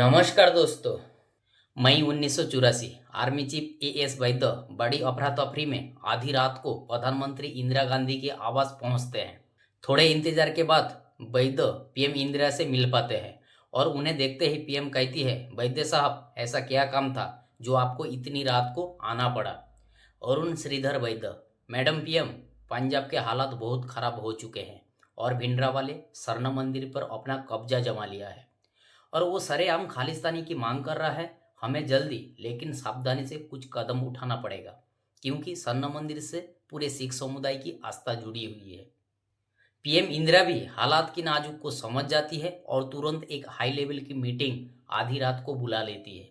नमस्कार दोस्तों। मई 1984 army chief as वैद्य बड़ी अफरा तफरी में आधी रात को प्रधानमंत्री इंदिरा गांधी के आवास पहुंचते हैं। थोड़े इंतजार के बाद वैद्य पीएम इंदिरा से मिल पाते हैं और उन्हें देखते ही पीएम कहती है, वैद्य साहब, ऐसा क्या काम था जो आपको इतनी रात को आना पड़ा? अरुण श्रीधर वैद्य: मैडम पीएम, पंजाब के हालात बहुत खराब हो चुके हैं और भिंडरावाले स्वर्ण मंदिर पर अपना कब्जा जमा लिया है और वो सरेआम खालिस्तानी की मांग कर रहा है। हमें जल्दी लेकिन सावधानी से कुछ कदम उठाना पड़ेगा क्योंकि स्वर्ण मंदिर से पूरे सिख समुदाय की आस्था जुड़ी हुई है। पीएम इंदिरा भी हालात की नाजुक को समझ जाती है और तुरंत एक हाई लेवल की मीटिंग आधी रात को बुला लेती है।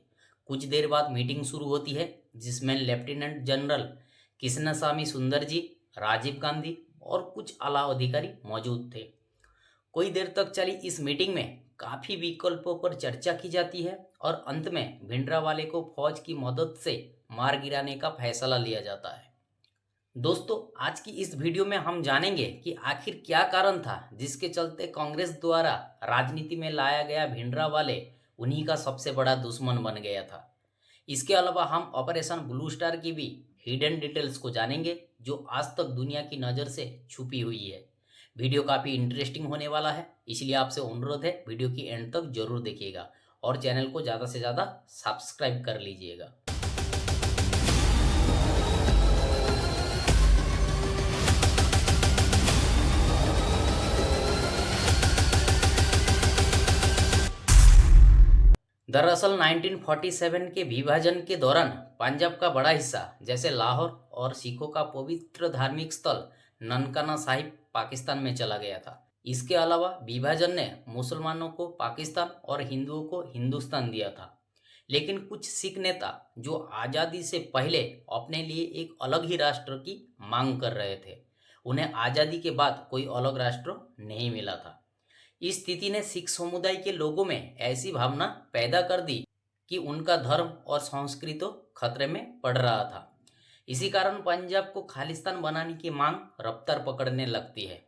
कुछ देर बाद मीटिंग शुरू होती है जिसमें लेफ्टिनेंट जनरल कृष्णस्वामी सुंदर जी, राजीव गांधी और कुछ आला अधिकारी मौजूद थे। कोई देर तक चली इस मीटिंग में काफी विकल्पों पर चर्चा की जाती है और अंत में भिंडरावाले को फौज की मदद से मार गिराने का फैसला लिया जाता है। दोस्तों, आज की इस वीडियो में हम जानेंगे कि आखिर क्या कारण था जिसके चलते कांग्रेस द्वारा राजनीति में लाया गया भिंडरावाले उन्हीं का सबसे बड़ा दुश्मन बन गया था। इसके अलावा हम ऑपरेशन ब्लू स्टार की भी हिडन डिटेल्स को जानेंगे जो आज तक दुनिया की नज़र से छुपी हुई है। वीडियो काफ़ी इंटरेस्टिंग होने वाला है, इसलिए आपसे अनुरोध है वीडियो की एंड तक जरूर देखिएगा और चैनल को ज़्यादा से ज़्यादा सब्सक्राइब कर लीजिएगा। दरअसल 1947 के विभाजन के दौरान पंजाब का बड़ा हिस्सा जैसे लाहौर और सिखों का पवित्र धार्मिक स्थल ननकाना साहिब पाकिस्तान में चला गया था। इसके अलावा विभाजन ने मुसलमानों को पाकिस्तान और हिंदुओं को हिंदुस्तान दिया था। लेकिन कुछ सिख नेता जो आज़ादी से पहले अपने लिए एक अलग ही राष्ट्र की मांग कर रहे थे, उन्हें आज़ादी के बाद कोई अलग राष्ट्र नहीं मिला था। इस स्थिति ने सिख समुदाय के लोगों में ऐसी भावना पैदा कर दी कि उनका धर्म और संस्कृति खतरे में पड़ रहा था। इसी कारण पंजाब को खालिस्तान बनाने की मांग रफ्तार पकड़ने लगती है।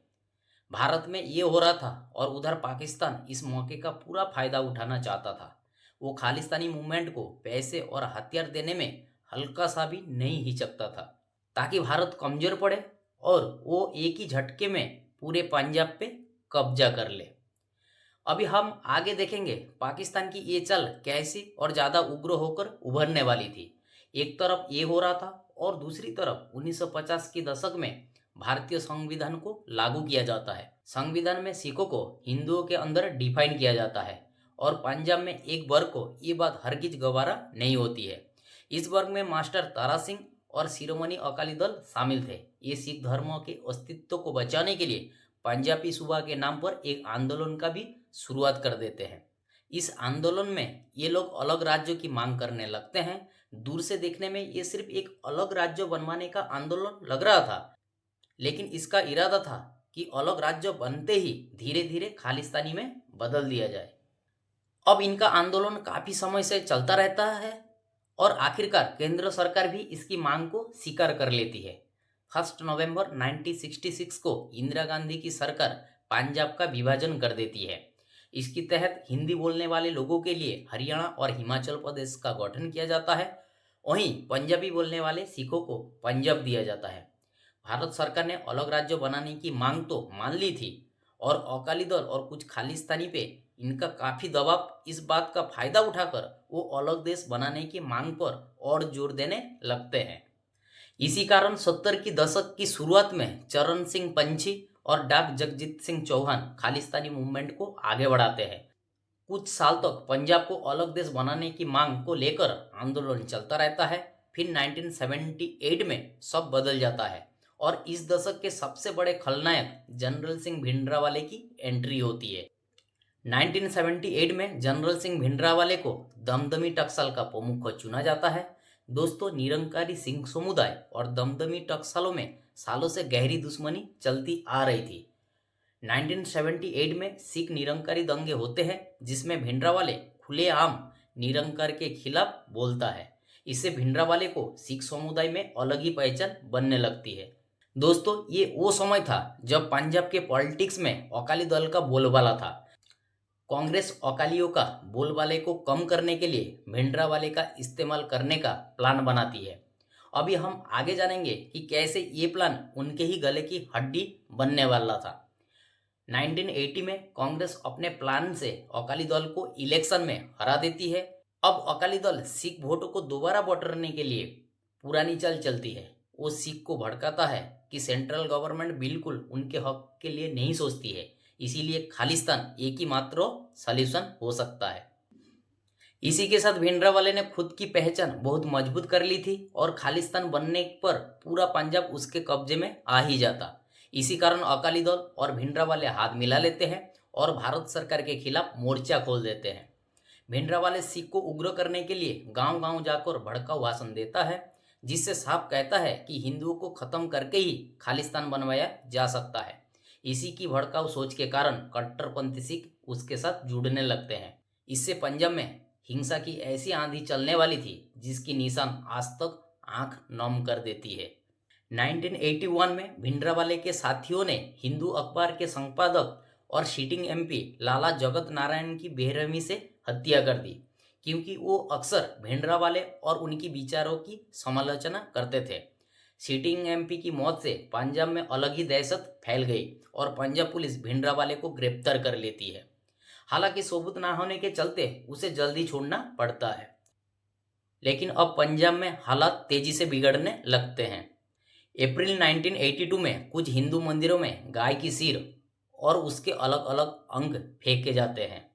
भारत में ये हो रहा था और उधर पाकिस्तान इस मौके का पूरा फायदा उठाना चाहता था। वो खालिस्तानी मूवमेंट को पैसे और हथियार देने में हल्का सा भी नहीं हिचकता था ताकि भारत कमजोर पड़े और वो एक ही झटके में पूरे पंजाब पे कब्जा कर ले। अभी हम आगे देखेंगे पाकिस्तान की ये चाल कैसी और ज़्यादा उग्र होकर उभरने वाली थी। एक तरफ ये हो रहा था और दूसरी तरफ 1950 के दशक में भारतीय संविधान को लागू किया जाता है। संविधान में सिखों को हिंदुओं के अंदर डिफाइन किया जाता है और पंजाब में एक वर्ग को ये बात हरगिज गवारा नहीं होती है। इस वर्ग में मास्टर तारा सिंह और शिरोमणि अकाली दल शामिल थे। ये सिख धर्म के अस्तित्व को बचाने के लिए पंजाबी सूबा के नाम पर एक आंदोलन का भी शुरुआत कर देते हैं। इस आंदोलन में ये लोग अलग राज्यों की मांग करने लगते हैं। दूर से देखने में ये सिर्फ एक अलग राज्य बनवाने का आंदोलन लग रहा था, लेकिन इसका इरादा था कि अलग राज्य बनते ही धीरे धीरे खालिस्तानी में बदल दिया जाए। अब इनका आंदोलन काफी समय से चलता रहता है और आखिरकार केंद्र सरकार भी इसकी मांग को स्वीकार कर लेती है। 1 नवंबर 1966 को इंदिरा गांधी की सरकार पंजाब का विभाजन कर देती है। इसके तहत हिंदी बोलने वाले लोगों के लिए हरियाणा और हिमाचल प्रदेश का गठन किया जाता है। वहीं पंजाबी बोलने वाले सिखों को पंजाब दिया जाता है। भारत सरकार ने अलग राज्य बनाने की मांग तो मान ली थी और अकाली दल और कुछ खालिस्तानी पे इनका काफ़ी दबाव, इस बात का फायदा उठाकर वो अलग देश बनाने की मांग पर और जोर देने लगते हैं। इसी कारण 70 की दशक की शुरुआत में चरण सिंह पंछी और डॉक्टर जगजीत सिंह चौहान खालिस्तानी मूवमेंट को आगे बढ़ाते हैं। कुछ साल तक पंजाब को अलग देश बनाने की मांग को लेकर आंदोलन चलता रहता है। फिर 1978 में सब बदल जाता है और इस दशक के सबसे बड़े खलनायक जनरल सिंह भिंडरावाले की एंट्री होती है। 1978 में जनरल सिंह भिंडरावाले को दमदमी टकसाल का प्रमुख चुना जाता है। दोस्तों, निरंकारी सिंह समुदाय और दमदमी टकसालों में सालों से गहरी दुश्मनी चलती आ रही थी। 1978 में सिख निरंकारी दंगे होते हैं जिसमें भिंडरावाले खुलेआम निरंकार के खिलाफ बोलता है। इससे भिंडरावाले को सिख समुदाय में अलग ही पहचान बनने लगती है। दोस्तों, ये वो समय था जब पंजाब के पॉलिटिक्स में अकाली दल का बोलबाला था। कांग्रेस अकालियों का बोलबाले को कम करने के लिए भिंडरावाले का इस्तेमाल करने का प्लान बनाती है। अभी हम आगे जानेंगे कि कैसे ये प्लान उनके ही गले की हड्डी बनने वाला था। 1980 में कांग्रेस अपने प्लान से अकाली दल को इलेक्शन में हरा देती है। अब अकाली दल सिख वोटों को दोबारा बटोरने के लिए पुरानी चाल चलती है। वो सिख को भड़काता है कि सेंट्रल गवर्नमेंट बिल्कुल उनके हक के लिए नहीं सोचती है, इसीलिए खालिस्तान एक ही मात्र सॉल्यूशन हो सकता है। इसी के साथ भिंडरावाले ने खुद की पहचान बहुत मजबूत कर ली थी और खालिस्तान बनने पर पूरा पंजाब उसके कब्जे में आ ही जाता। इसी कारण अकाली दल और भिंडरावाले हाथ मिला लेते हैं और भारत सरकार के खिलाफ मोर्चा खोल देते हैं। भिंडरावाले सिख को उग्र करने के लिए गांव गांव जाकर भड़काऊ भाषण देता है, जिससे साफ कहता है कि हिंदुओं को खत्म करके ही खालिस्तान बनवाया जा सकता है। इसी की भड़काऊ सोच के कारण कट्टरपंथी सिख उसके साथ जुड़ने लगते हैं। इससे पंजाब में हिंसा की ऐसी आंधी चलने वाली थी जिसकी निशान आज तक आंख नम कर देती है। 1981 में भिंडरावाले के साथियों ने हिंदू अखबार के संपादक और सिटिंग एमपी लाला जगत नारायण की बेरहमी से हत्या कर दी, क्योंकि वो अक्सर भिंडरावाले और उनकी विचारों की समालोचना करते थे। सिटिंग एमपी की मौत से पंजाब में अलग ही दहशत फैल गई और पंजाब पुलिस भिंडरावाले को गिरफ्तार कर लेती है। हालांकि सबूत ना होने के चलते उसे जल्दी छोड़ना पड़ता है, लेकिन अब पंजाब में हालात तेजी से बिगड़ने लगते हैं। अप्रैल 1982 में कुछ हिंदू मंदिरों में गाय की सिर और उसके अलग अलग अंग फेंके जाते हैं।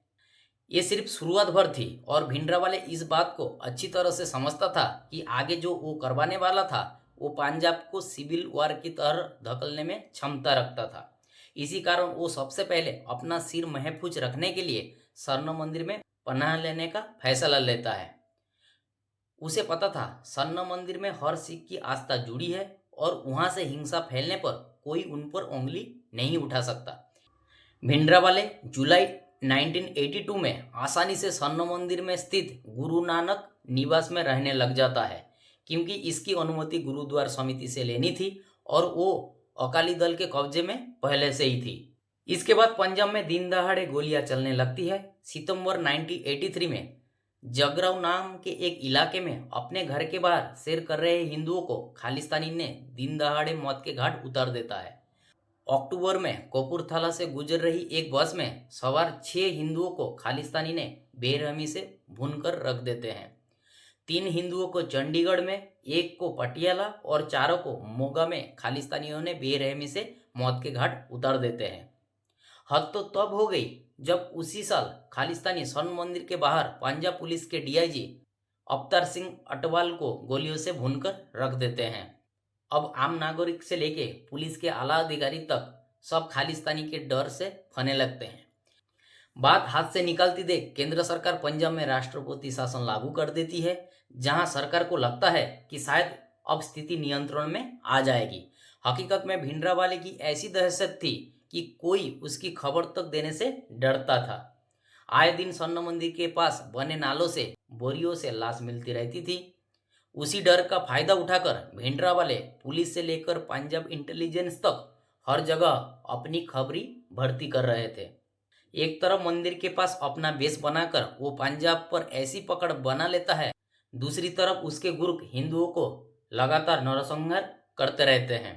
ये सिर्फ शुरुआत भर थी और भिंडरावाले इस बात को अच्छी तरह से समझता था कि आगे जो वो करवाने वाला था वो पंजाब को सिविल वॉर की तरह धकेलने में क्षमता रखता था। इसी कारण वो सबसे पहले अपना सिर महफूज रखने के लिए स्वर्ण मंदिर में पनाह लेने का फैसला लेता है। उसे पता था स्वर्ण मंदिर में हर सिख की आस्था जुड़ी है और वहां से हिंसा फैलने पर कोई उन पर उंगली नहीं उठा सकता। भिंडरावाले जुलाई 1982 में आसानी से स्वर्ण मंदिर में स्थित गुरु नानक निवास में रहने लग जाता है, क्योंकि इसकी अनुमति गुरुद्वारा समिति से लेनी थी और वो अकाली दल के कब्जे में पहले से ही थी। इसके बाद पंजाब में दिन दहाड़े गोलियां चलने लगती है। सितंबर 1983 में जगराव नाम के एक इलाके में अपने घर के बाहर सैर कर रहे हिंदुओं को खालिस्तानी ने दिन दहाड़े मौत के घाट उतार देता है। अक्टूबर में कपूरथला से गुजर रही एक बस में सवार 6 हिंदुओं को खालिस्तानी ने बेरहमी से भूनकर रख देते हैं। 3 हिंदुओं को चंडीगढ़ में, एक को पटियाला और 4 को मोगा में खालिस्तानियों ने बेरहमी से मौत के घाट उतार देते हैं। हद तो तब हो गई जब उसी साल खालिस्तानी स्वर्ण मंदिर के बाहर पंजाब पुलिस के डीआईजी अवतार सिंह अटवाल को गोलियों से भूनकर रख देते हैं। अब आम नागरिक से लेके पुलिस के आला अधिकारी तक सब खालिस्तानी के डर से फने लगते हैं। बात हाथ से निकलती देख केंद्र सरकार पंजाब में राष्ट्रपति शासन लागू कर देती है, जहां सरकार को लगता है कि शायद अब स्थिति नियंत्रण में आ जाएगी। हकीकत में भिंडरावाले की ऐसी दहशत थी कि कोई उसकी खबर तक देने से डरता था। आए दिन स्वर्ण मंदिर के पास बने नालों से बोरियों से लाश मिलती रहती थी। उसी डर का फायदा उठाकर भिंडरावाले पुलिस से लेकर पंजाब इंटेलिजेंस तक हर जगह अपनी खबरी भर्ती कर रहे थे। एक तरफ मंदिर के पास अपना बेस बनाकर वो पंजाब पर ऐसी पकड़ बना लेता है, दूसरी तरफ उसके गुर्ग हिंदुओं को लगातार नरसंहार करते रहते हैं।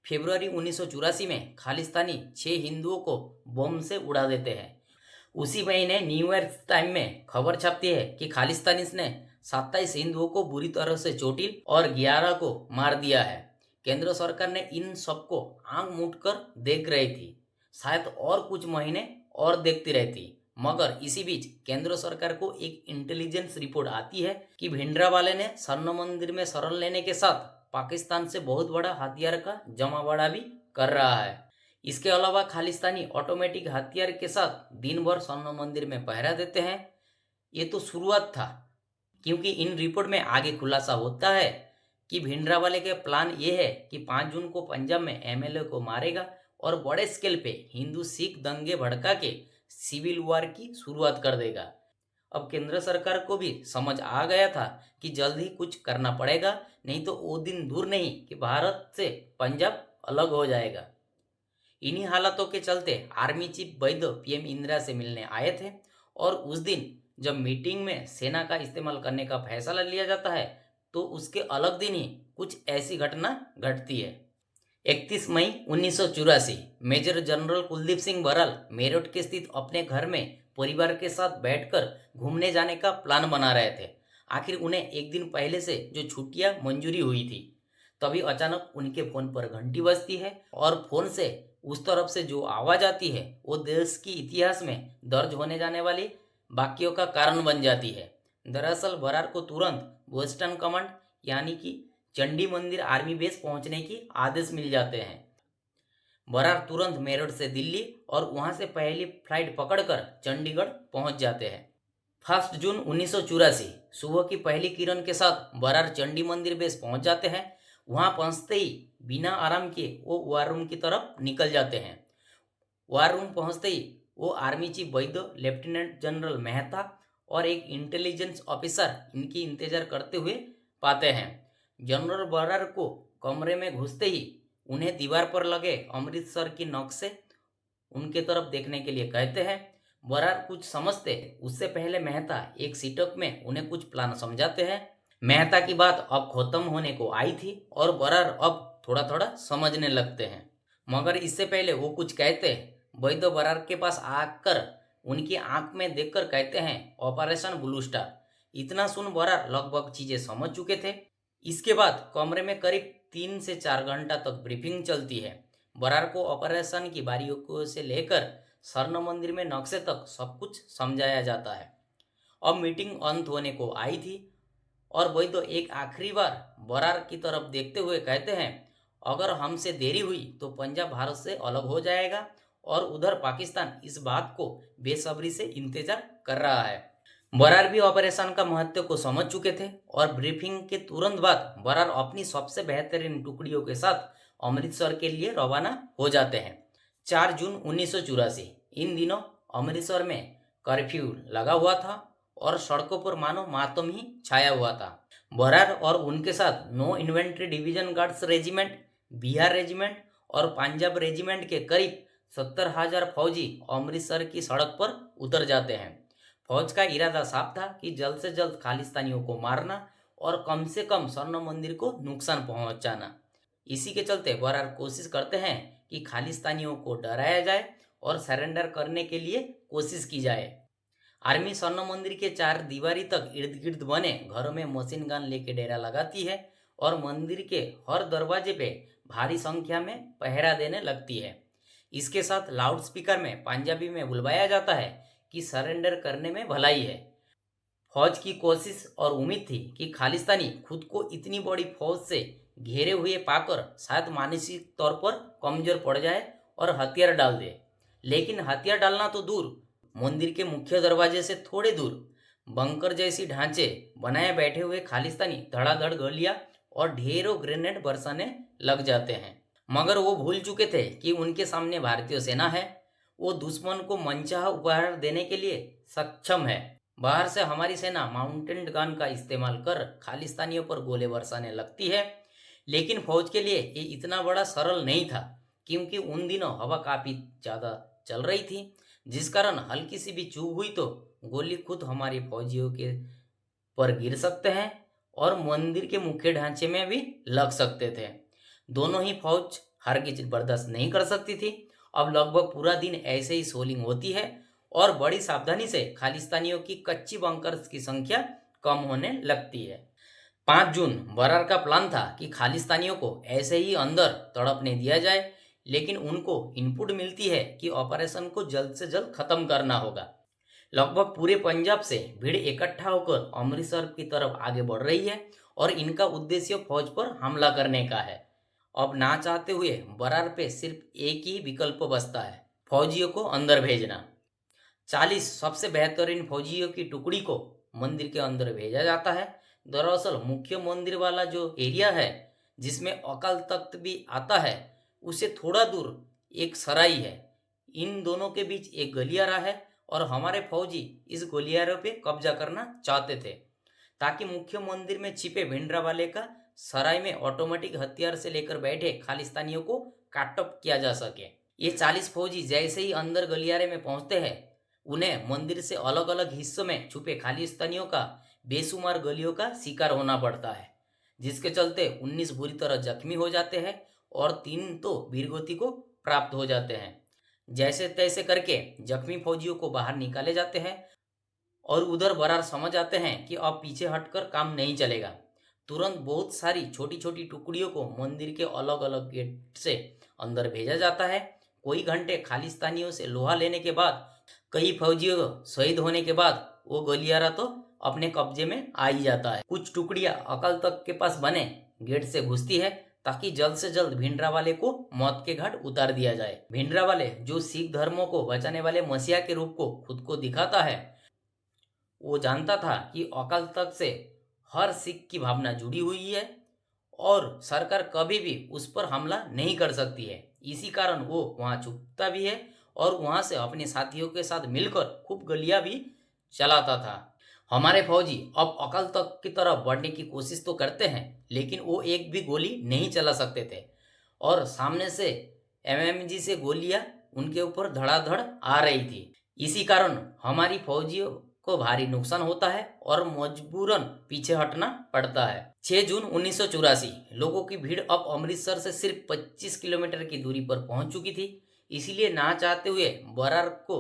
फरवरी 1984 में खालिस्तानी 6 हिंदुओं को बम से उड़ा देते हैं। उसी महीने न्यू ईयर टाइम में खबर छपती है कि खालिस्तानी ने 27 हिंदुओं को बुरी तरह से चोटिल और 11 को मार दिया है। केंद्र सरकार ने इन सबको आंख मूंद कर देख रही थी, शायद और कुछ महीने और देखती रहती, मगर इसी बीच केंद्र सरकार को एक इंटेलिजेंस रिपोर्ट आती है कि भिंडरावाले ने स्वर्ण मंदिर में शरण लेने के साथ पाकिस्तान से बहुत बड़ा हथियार का जमावड़ा भी कर रहा है। इसके अलावा खालिस्तानी ऑटोमेटिक हथियार के साथ दिन भर स्वर्ण मंदिर में पहरा देते हैं। ये तो शुरुआत था, क्योंकि इन रिपोर्ट में आगे खुलासा होता है कि भिंडरावाले के प्लान ये है कि 5 जून को पंजाब में एमएलए को मारेगा और बड़े स्केल पे हिंदू सिख दंगे भड़का के सिविल वॉर की शुरुआत कर देगा। अब केंद्र सरकार को भी समझ आ गया था कि जल्द ही कुछ करना पड़ेगा, नहीं तो वो दिन दूर नहीं कि भारत से पंजाब अलग हो जाएगा। इन्हीं हालातों के चलते आर्मी चीफ बैद पीएम इंदिरा से मिलने आए थे और उस दिन जब मीटिंग में सेना का इस्तेमाल करने का फैसला लिया जाता है तो उसके अलग दिन ही कुछ ऐसी घटना घटती है। 31 मई 1984 मेजर जनरल कुलदीप सिंह बराल मेरठ के स्थित अपने घर में परिवार के साथ बैठकर घूमने जाने का प्लान बना रहे थे। आखिर उन्हें एक दिन पहले से जो छुट्टियां मंजूरी हुई थी, तभी अचानक उनके फोन पर घंटी बजती है और फोन से उस तरफ से जो आवाज आती है वो देश की इतिहास में दर्ज होने जाने वाली वाक्यों का कारण बन जाती है। दरअसल बरार को तुरंत वेस्टर्न कमांड यानी कि चंडी मंदिर आर्मी बेस पहुंचने की आदेश मिल जाते हैं। बरार तुरंत मेरठ से दिल्ली और वहां से पहली फ्लाइट पकड़कर चंडीगढ़ पहुंच जाते हैं। 1 जून 1984 सुबह की पहली किरण के साथ बरार चंडी मंदिर बेस पहुंच जाते हैं। वहां पहुंचते ही बिना आराम किए वो वार रूम की तरफ निकल जाते हैं। वार रूम पहुंचते ही वो आर्मी चीफ बैद, लेफ्टिनेंट जनरल मेहता और एक इंटेलिजेंस ऑफिसर इनकी इंतजार करते हुए पाते हैं। जनरल बरार को कमरे में घुसते ही उन्हें दीवार पर लगे अमृतसर की नक्शे उनके तरफ देखने के लिए कहते हैं। बरार कुछ समझते उससे पहले मेहता एक सीटक में उन्हें कुछ प्लान समझाते हैं। मेहता की बात अब खत्म होने को आई थी और बरार अब थोड़ा थोड़ा समझने लगते हैं, मगर इससे पहले वो कुछ कहते बैद बरार के पास आकर उनकी आंख में देखकर कहते हैं ऑपरेशन ब्लू स्टार। इतना सुन बरार लगभग चीजें समझ चुके थे। इसके बाद कमरे में करीब 3 से 4 घंटा तक ब्रीफिंग चलती है। बरार को ऑपरेशन की बारीकियों से लेकर स्वर्ण मंदिर में नक्शे तक सब कुछ समझाया जाता है। अब मीटिंग अंत होने को आई थी और बैद एक आखिरी बार बरार की तरफ देखते हुए कहते हैं अगर हमसे देरी हुई तो पंजाब भारत से अलग हो जाएगा और उधर पाकिस्तान इस बात को बेसब्री से इंतजार कर रहा है। बरार भी ऑपरेशन का महत्व को समझ चुके थे और ब्रीफिंग के तुरंत बाद बरार अपनी सबसे बेहतरीन टुकड़ियों के साथ अमृतसर के लिए रवाना हो जाते हैं। 4 जून 1984 इन दिनों अमृतसर में कर्फ्यू लगा हुआ था और सड़कों पर मानो मातम ही छाया हुआ था। बरार और उनके साथ 9 inventory division guards regiment, Bihar regiment और पंजाब रेजिमेंट के करीब 70,000 फौजी अमृतसर की सड़क पर उतर जाते हैं। फौज का इरादा साफ था कि जल्द से जल्द खालिस्तानियों को मारना और कम से कम स्वर्ण मंदिर को नुकसान पहुंचाना। इसी के चलते बरार कोशिश करते हैं कि खालिस्तानियों को डराया जाए और सरेंडर करने के लिए कोशिश की जाए। आर्मी स्वर्ण मंदिर के 4 दीवारी तक इर्द गिर्द बने घरों में मशीन गन लेके डेरा लगाती है और मंदिर के हर दरवाजे पे भारी संख्या में पहरा देने लगती है। इसके साथ लाउड स्पीकर में पंजाबी में बुलवाया जाता है कि सरेंडर करने में भलाई है। फौज की कोशिश और उम्मीद थी कि खालिस्तानी खुद को इतनी बड़ी फौज से घेरे हुए पाकर शायद मानसिक तौर पर कमजोर पड़ जाए और हथियार डाल दे। लेकिन हथियार डालना तो दूर, मंदिर के मुख्य दरवाजे से थोड़े दूर बंकर जैसी ढांचे बनाए बैठे हुए खालिस्तानी धड़ाधड़ गोलियां और ढेरों ग्रेनेड बरसाने लग जाते हैं। मगर वो भूल चुके थे कि उनके सामने भारतीय सेना है। वो दुश्मन को मनचाहा उपहार देने के लिए सक्षम है। बाहर से हमारी सेना माउंटेन गन का इस्तेमाल कर खालिस्तानियों पर गोले बरसाने लगती है। लेकिन फौज के लिए ये इतना बड़ा सरल नहीं था, क्योंकि उन दिनों हवा काफ़ी ज़्यादा चल रही थी, जिस कारण हल्की सी भी चूक हुई तो गोली खुद हमारी फौजियों के पर गिर सकते हैं और मंदिर के मुख्य ढांचे में भी लग सकते थे। दोनों ही फौज हरगिज बर्दाश्त नहीं कर सकती थी। अब लगभग पूरा दिन ऐसे ही सोलिंग होती है और बड़ी सावधानी से खालिस्तानियों की कच्ची बंकर्स की संख्या कम होने लगती है। 5 जून बरार का प्लान था कि खालिस्तानियों को ऐसे ही अंदर तड़पने दिया जाए, लेकिन उनको इनपुट मिलती है कि ऑपरेशन को जल्द से जल्द खत्म करना होगा। लगभग पूरे पंजाब से भीड़ इकट्ठा होकर अमृतसर की तरफ आगे बढ़ रही है और इनका उद्देश्य फौज पर हमला करने का है। अब ना चाहते हुए बरार पे सिर्फ एक ही विकल्प बचता है, फौजियों को अंदर भेजना। 40 सबसे बेहतरीन फौजियों की टुकड़ी को मंदिर के अंदर भेजा जाता है। दरअसल मुख्य मंदिर वाला जो एरिया है जिसमें अकाल तख्त भी आता है, उससे थोड़ा दूर एक सराय है। इन दोनों के बीच एक गलियारा है और हमारे फौजी इस गलियारे पे कब्जा करना चाहते थे, ताकि मुख्य मंदिर में छिपे भिंडरावाले का सराय में ऑटोमेटिक हथियार से लेकर बैठे खालिस्तानियों को काटअप किया जा सके। ये 40 फौजी जैसे ही अंदर गलियारे में पहुंचते हैं, उन्हें मंदिर से अलग अलग हिस्सों में छुपे खालिस्तानियों का बेशुमार गोलियों का शिकार होना पड़ता है, जिसके चलते 19 बुरी तरह जख्मी हो जाते हैं और 3 तो वीरगति को प्राप्त हो जाते हैं। जैसे तैसे करके जख्मी फौजियों को बाहर निकाले जाते हैं और उधर बरार समझ आते हैं कि अब पीछे हटकर काम नहीं चलेगा। तुरंत बहुत सारी छोटी छोटी टुकड़ियों को मंदिर के अलग अलग गेट से अंदर भेजा जाता है। कोई घंटे खालिस्तानियों से लोहा लेने के बाद, कई फौजियों शहीद होने के बाद वो गलियारा तो अपने कब्जे में आ ही जाता है। कुछ टुकड़ियां अकाल तख्त के पास बने गेट से घुसती है ताकि जल्द से जल्द भिंडरावाले को मौत के घाट उतार दिया जाए। भिंडरावाले, जो सिख धर्मों को बचाने वाले मसीहा के रूप को खुद को दिखाता है, वो जानता था कि अकाल तख्त से हर सिख की भावना जुड़ी हुई है और सरकार कभी भी उस पर हमला नहीं कर सकती है। इसी कारण वो वहाँ छुपता भी है और वहाँ से अपने साथियों के साथ मिलकर खूब गलियां भी चलाता था। हमारे फौजी अब अकाल तख्त की तरफ बढ़ने की कोशिश तो करते हैं, लेकिन वो एक भी गोली नहीं चला सकते थे और सामने से एमएमजी से गोलियां उनके ऊपर धड़ाधड़ आ रही थी। इसी कारण हमारी फौजियों को भारी नुकसान होता है और मजबूरन पीछे हटना पड़ता है। 6 जून 1984 लोगों की भीड़ अब अमृतसर से सिर्फ 25 किलोमीटर की दूरी पर पहुंच चुकी थी। इसलिए ना चाहते हुए बरार को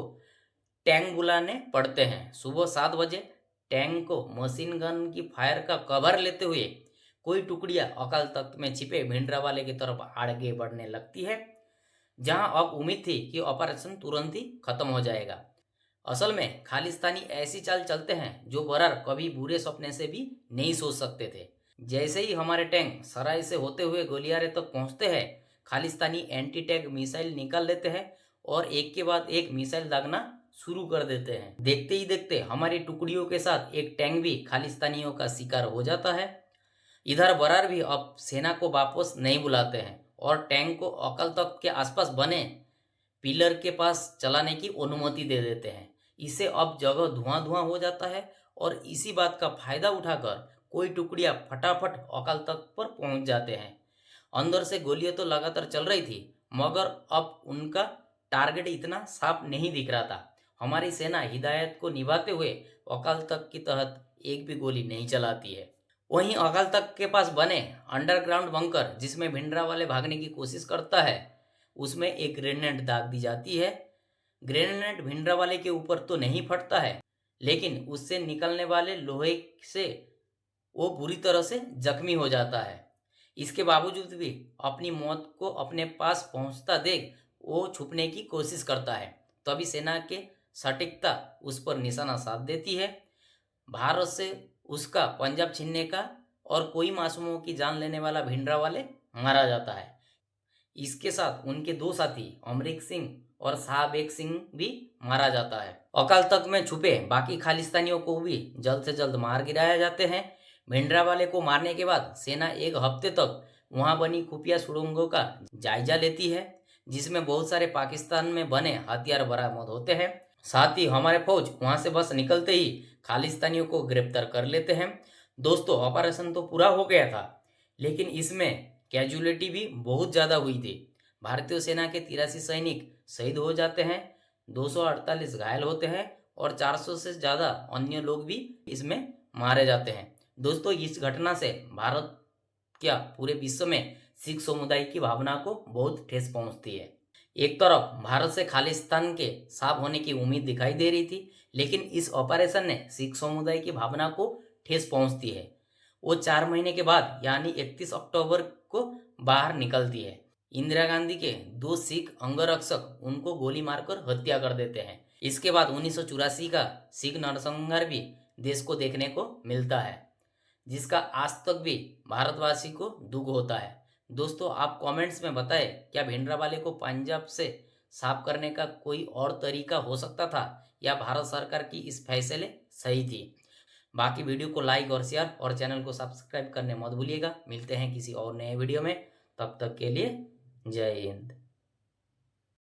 टैंक बुलाने पड़ते हैं। सुबह 7 बजे टैंक को मशीन गन की फायर का कवर लेते हुए कोई टुकड़ियां अकाल तख्त में छिपे भिंडरावाले की तरफ आगे बढ़ने लगती है, जहां अब उम्मीद थी कि ऑपरेशन तुरंत ही खत्म हो जाएगा। असल में खालिस्तानी ऐसी चाल चलते हैं जो बरार कभी बुरे सपने से भी नहीं सोच सकते थे। जैसे ही हमारे टैंक सराय से होते हुए गलियारे तक पहुंचते हैं, खालिस्तानी एंटी टैंक मिसाइल निकाल लेते हैं और एक के बाद एक मिसाइल दागना शुरू कर देते हैं। देखते ही देखते हमारी टुकड़ियों के साथ एक टैंक भी खालिस्तानियों का शिकार हो जाता है। इधर बरार भी अब सेना को वापस नहीं बुलाते हैं और टैंक को अकाल तख्त के आसपास बने पिलर के पास चलाने की अनुमति दे देते हैं। इससे अब जगह धुआं धुआं हो जाता है और इसी बात का फायदा उठाकर कोई टुकड़ियां फटाफट अकाल तख्त पर पहुंच जाते हैं। अंदर से गोलियां तो लगातार चल रही थी, मगर अब उनका टारगेट इतना साफ नहीं दिख रहा था। हमारी सेना हिदायत को निभाते हुए अकाल तख्त के तहत एक भी गोली नहीं चलाती है। वहीं अकाल तख्त के पास बने अंडरग्राउंड बंकर, जिसमें भिंडरावाले भागने की कोशिश करता है, उसमें एक ग्रेनेड दाग दी जाती है। ग्रेनेड भिंडरावाले के ऊपर तो नहीं फटता है, लेकिन उससे निकलने वाले लोहे से वो बुरी तरह से जख्मी हो जाता है। इसके बावजूद भी अपनी मौत को अपने पास पहुंचता देख वो छुपने की कोशिश करता है। तभी सेना के सटीकता उस पर निशाना साध देती है। भारत से उसका पंजाब छीनने का और कोई मासूमों की जान लेने वाला भिंडरावाले मारा जाता है। इसके साथ उनके 2 साथी अमरीक सिंह और शाहबेग सिंह भी मारा जाता है। अकाल तख्त में छुपे बाकी खालिस्तानियों को भी जल्द से जल्द मार गिराया जाते हैं। भिंडरावाले को मारने के बाद सेना एक हफ्ते तक वहां बनी खुफिया सुरंगों का जायजा लेती है, जिसमें बहुत सारे पाकिस्तान में बने हथियार बरामद होते हैं। साथ ही हमारे फौज वहां से बस निकलते ही खालिस्तानियों को गिरफ्तार कर लेते हैं। दोस्तों, ऑपरेशन तो पूरा हो गया था, लेकिन इसमें कैजुअलिटी भी बहुत ज़्यादा हुई थी। भारतीय सेना के 83 सैनिक शहीद हो जाते हैं, 248 घायल होते हैं और 400 से ज़्यादा अन्य लोग भी इसमें मारे जाते हैं। दोस्तों, इस घटना से भारत क्या पूरे विश्व में सिख समुदाय की भावना को बहुत ठेस पहुंचती है। एक तरफ भारत से खालिस्तान के साफ होने की उम्मीद दिखाई दे रही थी, लेकिन इस ऑपरेशन ने सिख समुदाय की भावना को ठेस पहुंचती है। वो 4 महीने के बाद यानी 31 अक्टूबर को बाहर निकलती है। इंदिरा गांधी के 2 सिख अंगरक्षक उनको गोली मारकर हत्या कर देते हैं। इसके बाद 1984 का सिख नरसंहार भी देश को देखने को मिलता है, जिसका आज तक भी भारतवासी को दुख होता है। दोस्तों, आप कमेंट्स में बताएं, क्या भिंडरावाले को पंजाब से साफ करने का कोई और तरीका हो सकता था या भारत सरकार की इस फैसले सही थी? बाकी वीडियो को लाइक और शेयर और चैनल को सब्सक्राइब करने मत भूलिएगा। मिलते हैं किसी और नए वीडियो में, तब तक के लिए जय हिंद।